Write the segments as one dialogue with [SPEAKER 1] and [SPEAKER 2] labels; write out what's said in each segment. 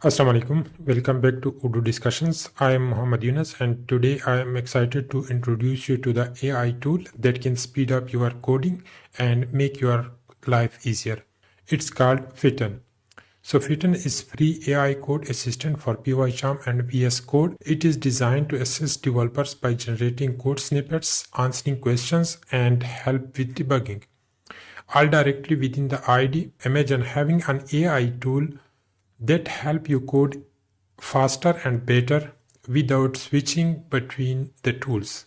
[SPEAKER 1] Assalamu alaikum. Welcome back to Odoo discussions. I am Muhammad Yunus and today I am excited to introduce you to the AI tool that can speed up your coding and make your life easier. It's called Fitten. So Fitten is free AI code assistant for PyCharm and VS Code. It is designed to assist developers by generating code snippets, answering questions, and help with debugging. All directly within the IDE. Imagine having an AI tool that help you code faster and better without switching between the tools.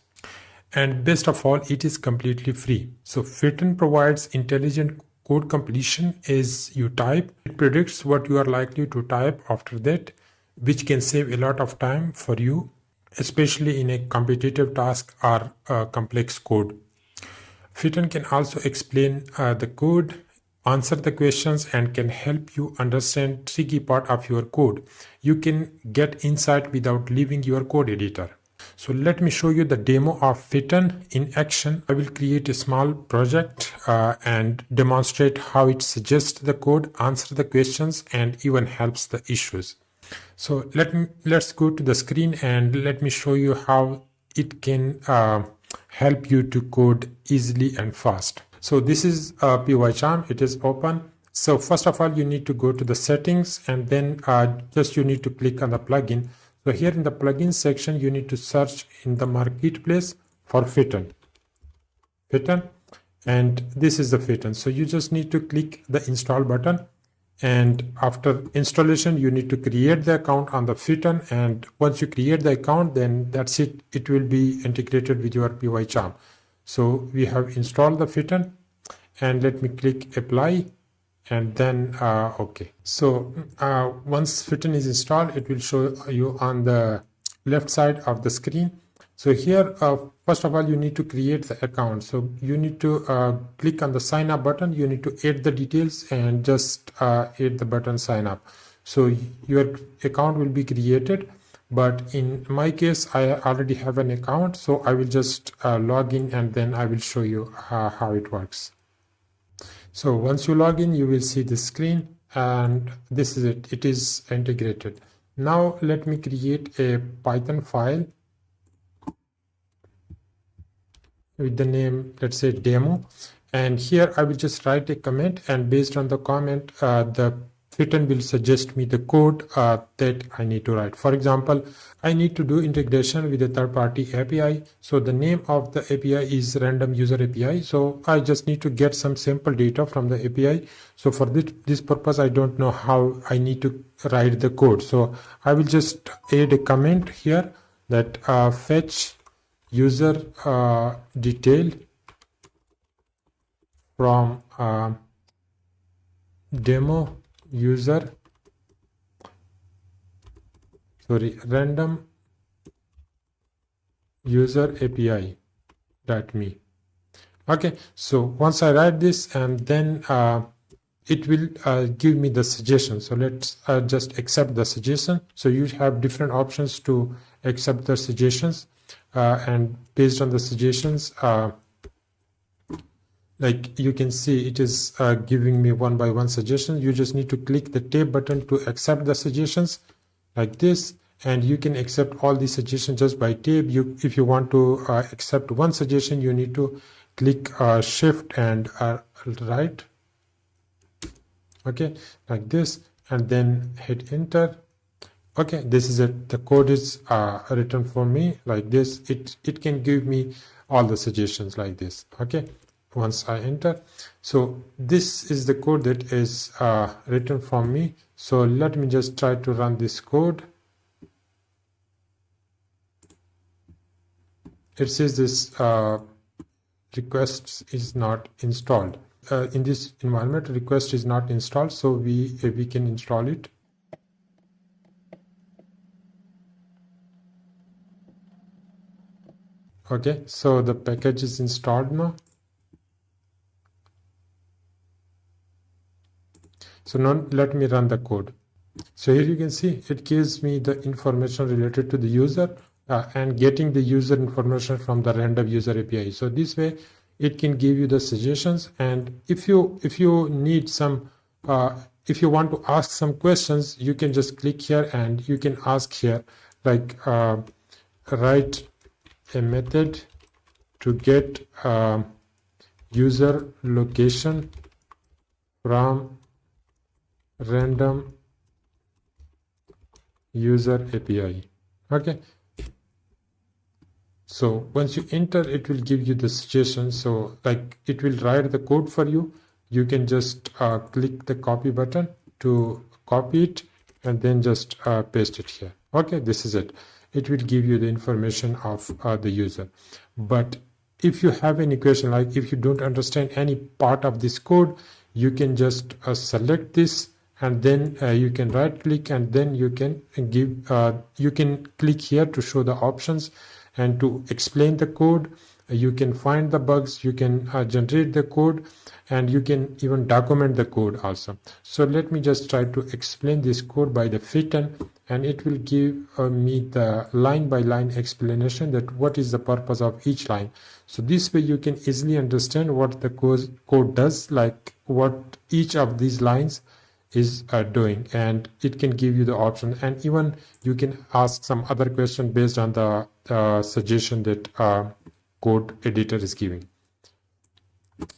[SPEAKER 1] And best of all, it is completely free. So Fitten provides intelligent code completion as you type. It predicts what you are likely to type after that, which can save a lot of time for you, especially in a competitive task or complex code. Fitten can also explain the code, answer the questions, and can help you understand tricky part of your code. You can get insight without leaving your code editor. So let me show you the demo of Fitten in action. I will create a small project and demonstrate how it suggests the code, answer the questions, and even helps the issues. So let's go to the screen and let me show you how it can help you to code easily and fast. So this is PyCharm. It is open. So first of all, you need to go to the settings and then just you need to click on the plugin. So here in the plugin section, you need to search in the marketplace for Fitten. And this is the Fitten. So you just need to click the install button. And after installation, you need to create the account on the Fitten. And once you create the account, then that's it. It will be integrated with your PyCharm. So we have installed the Fitten and let me click apply and then OK. So once Fitten is installed, it will show you on the left side of the screen. So here, first of all, you need to create the account. So you need to click on the sign up button. You need to add the details and just add the button sign up. So your account will be created. But in my case, I already have an account, so I will just log in and then I will show you how it works. So once you log in, you will see the screen and this is it. It is integrated. Now let me create a Python file with the name, let's say demo. And here I will just write a comment, and based on the comment, the Fitten will suggest me the code that I need to write. For example, I need to do integration with a third-party API. So the name of the API is random user API. So I just need to get some sample data from the API. So for this purpose, I don't know how I need to write the code. So I will just add a comment here that fetch user detail from demo user random user API .me. Okay, so once I write this and then it will give me the suggestion. So let's just accept the suggestion. So you have different options to accept the suggestions and based on the suggestions like you can see, it is giving me one by one suggestions. You just need to click the tab button to accept the suggestions like this, and you can accept all these suggestions just by tab. If you want to accept one suggestion, you need to click shift and right. Okay, like this, and then hit enter. Okay, this is it. The code is written for me like this. It can give me all the suggestions like this. Okay. Once I enter, so this is the code that is written for me. So let me just try to run this code. It says this request is not installed. In this environment, request is not installed, so we can install it. Okay, so the package is installed now. So now let me run the code. So here you can see it gives me the information related to the user and getting the user information from the random user API. So this way it can give you the suggestions, and if you need some if you want to ask some questions, you can just click here and you can ask here, like write a method to get user location from random user API. Okay, so once you enter, it will give you the suggestion. So like it will write the code for you. You can just click the copy button to copy it and then just paste it here. Okay, this is it. It will give you the information of the user. But if you have any question, like if you don't understand any part of this code, you can just select this, and then you can right click, and then you can give you can click here to show the options and to explain the code. You can find the bugs, you can generate the code, and you can even document the code also. So let me just try to explain this code by the Fitten, and it will give me the line by line explanation that what is the purpose of each line. So this way you can easily understand what the code does, like what each of these lines is doing, and it can give you the option, and even you can ask some other question based on the suggestion that code editor is giving.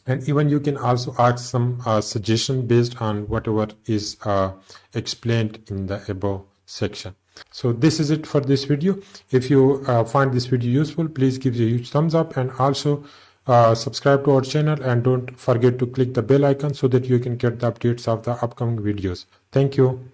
[SPEAKER 1] And even you can also ask some suggestion based on whatever is explained in the above section. So this is it for this video. If you find this video useful, please give it a huge thumbs up, and also subscribe to our channel, and don't forget to click the bell icon so that you can get the updates of the upcoming videos. Thank you.